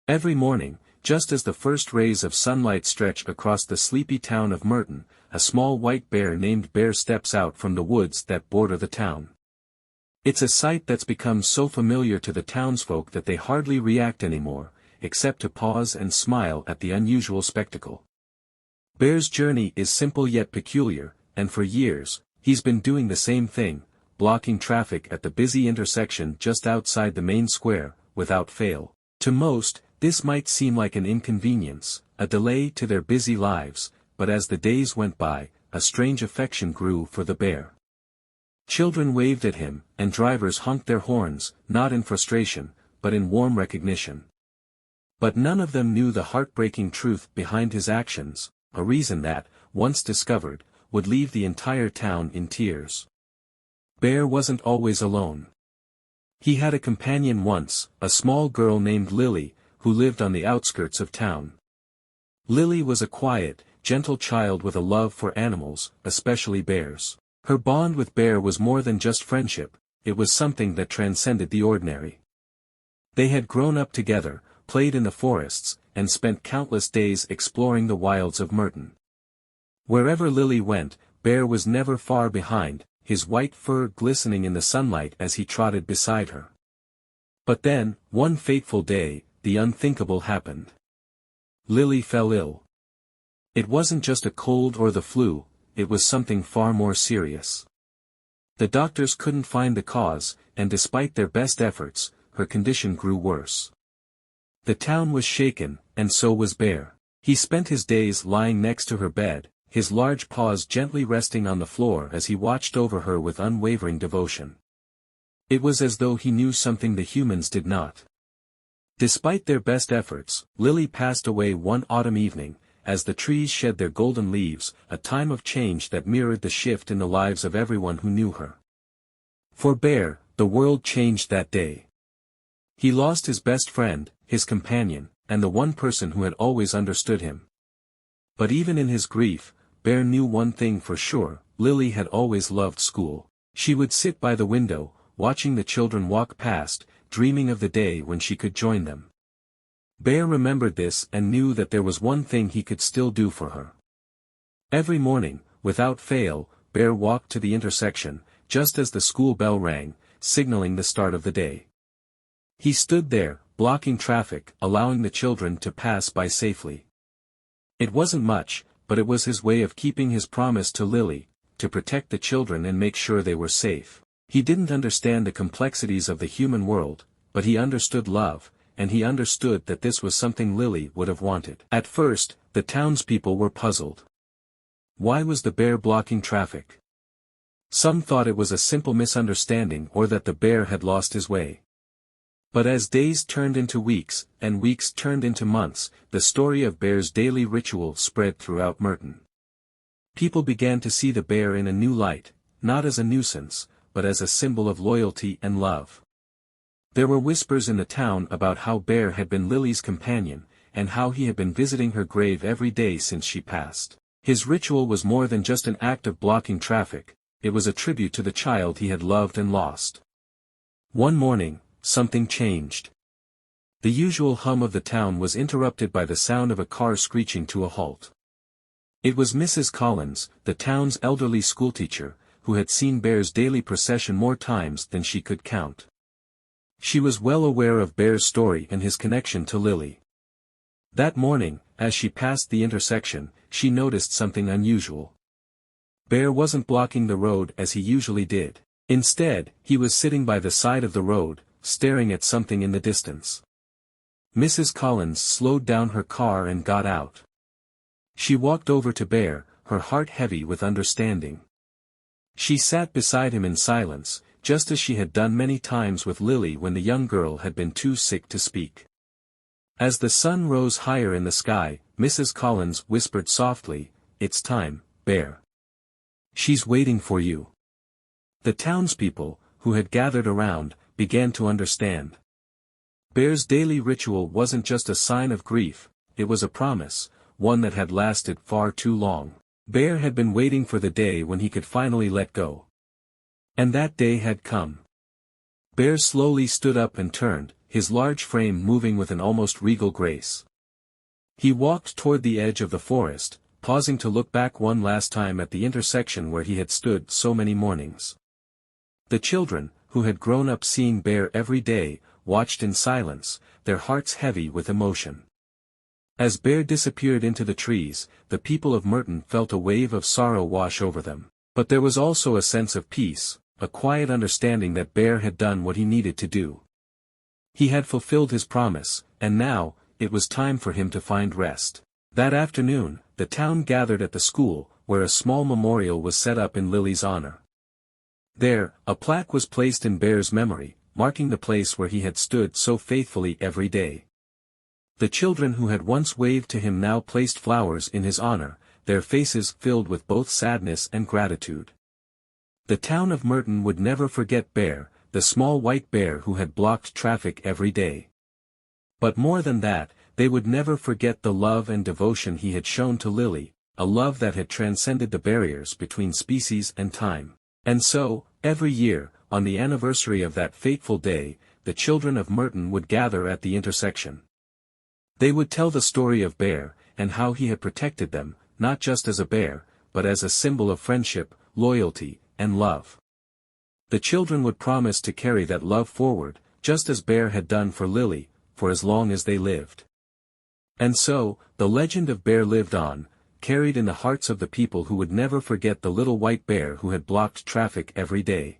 Every morning, just as the first rays of sunlight stretch across the sleepy town of Merton, a small white bear named Bear steps out from the woods that border the town. It's a sight that's become so familiar to the townsfolk that they hardly react anymore, except to pause and smile at the unusual spectacle. Bear's journey is simple yet peculiar, and for years, he's been doing the same thing, blocking traffic at the busy intersection just outside the main square, without fail. To most, this might seem like an inconvenience, a delay to their busy lives, but as the days went by, a strange affection grew for the bear. Children waved at him, and drivers honked their horns, not in frustration, but in warm recognition. But none of them knew the heartbreaking truth behind his actions, a reason that, once discovered, would leave the entire town in tears. Bear wasn't always alone. He had a companion once, a small girl named Lily, who lived on the outskirts of town. Lily was a quiet, gentle child with a love for animals, especially bears. Her bond with Bear was more than just friendship, it was something that transcended the ordinary. They had grown up together, played in the forests, and spent countless days exploring the wilds of Merton. Wherever Lily went, Bear was never far behind, his white fur glistening in the sunlight as he trotted beside her. But then, one fateful day, the unthinkable happened. Lily fell ill. It wasn't just a cold or the flu, it was something far more serious. The doctors couldn't find the cause, and despite their best efforts, her condition grew worse. The town was shaken, and so was Bear. He spent his days lying next to her bed, his large paws gently resting on the floor as he watched over her with unwavering devotion. It was as though he knew something the humans did not. Despite their best efforts, Lily passed away one autumn evening, as the trees shed their golden leaves, a time of change that mirrored the shift in the lives of everyone who knew her. For Bear, the world changed that day. He lost his best friend, his companion, and the one person who had always understood him. But even in his grief, Bear knew one thing for sure, Lily had always loved school. She would sit by the window, watching the children walk past, dreaming of the day when she could join them. Bear remembered this and knew that there was one thing he could still do for her. Every morning, without fail, Bear walked to the intersection, just as the school bell rang, signaling the start of the day. He stood there, blocking traffic, allowing the children to pass by safely. It wasn't much, but it was his way of keeping his promise to Lily, to protect the children and make sure they were safe. He didn't understand the complexities of the human world, but he understood love, and he understood that this was something Lily would have wanted. At first, the townspeople were puzzled. Why was the bear blocking traffic? Some thought it was a simple misunderstanding or that the bear had lost his way. But as days turned into weeks, and weeks turned into months, the story of Bear's daily ritual spread throughout Merton. People began to see the bear in a new light, not as a nuisance, but as a symbol of loyalty and love. There were whispers in the town about how Bear had been Lily's companion, and how he had been visiting her grave every day since she passed. His ritual was more than just an act of blocking traffic, it was a tribute to the child he had loved and lost. One morning, something changed. The usual hum of the town was interrupted by the sound of a car screeching to a halt. It was Mrs. Collins, the town's elderly schoolteacher, who had seen Bear's daily procession more times than she could count. She was well aware of Bear's story and his connection to Lily. That morning, as she passed the intersection, she noticed something unusual. Bear wasn't blocking the road as he usually did. Instead, he was sitting by the side of the road, staring at something in the distance. Mrs. Collins slowed down her car and got out. She walked over to Bear, her heart heavy with understanding. She sat beside him in silence, just as she had done many times with Lily when the young girl had been too sick to speak. As the sun rose higher in the sky, Mrs. Collins whispered softly, "It's time, Bear. She's waiting for you." The townspeople, who had gathered around, began to understand. Bear's daily ritual wasn't just a sign of grief, it was a promise, one that had lasted far too long. Bear had been waiting for the day when he could finally let go. And that day had come. Bear slowly stood up and turned, his large frame moving with an almost regal grace. He walked toward the edge of the forest, pausing to look back one last time at the intersection where he had stood so many mornings. The children, who had grown up seeing Bear every day, watched in silence, their hearts heavy with emotion. As Bear disappeared into the trees, the people of Merton felt a wave of sorrow wash over them. But there was also a sense of peace, a quiet understanding that Bear had done what he needed to do. He had fulfilled his promise, and now, it was time for him to find rest. That afternoon, the town gathered at the school, where a small memorial was set up in Lily's honor. There, a plaque was placed in Bear's memory, marking the place where he had stood so faithfully every day. The children who had once waved to him now placed flowers in his honor, their faces filled with both sadness and gratitude. The town of Merton would never forget Bear, the small white bear who had blocked traffic every day. But more than that, they would never forget the love and devotion he had shown to Lily, a love that had transcended the barriers between species and time. And so, every year, on the anniversary of that fateful day, the children of Merton would gather at the intersection. They would tell the story of Bear, and how he had protected them, not just as a bear, but as a symbol of friendship, loyalty, and love. The children would promise to carry that love forward, just as Bear had done for Lily, for as long as they lived. And so, the legend of Bear lived on, carried in the hearts of the people who would never forget the little white bear who had blocked traffic every day.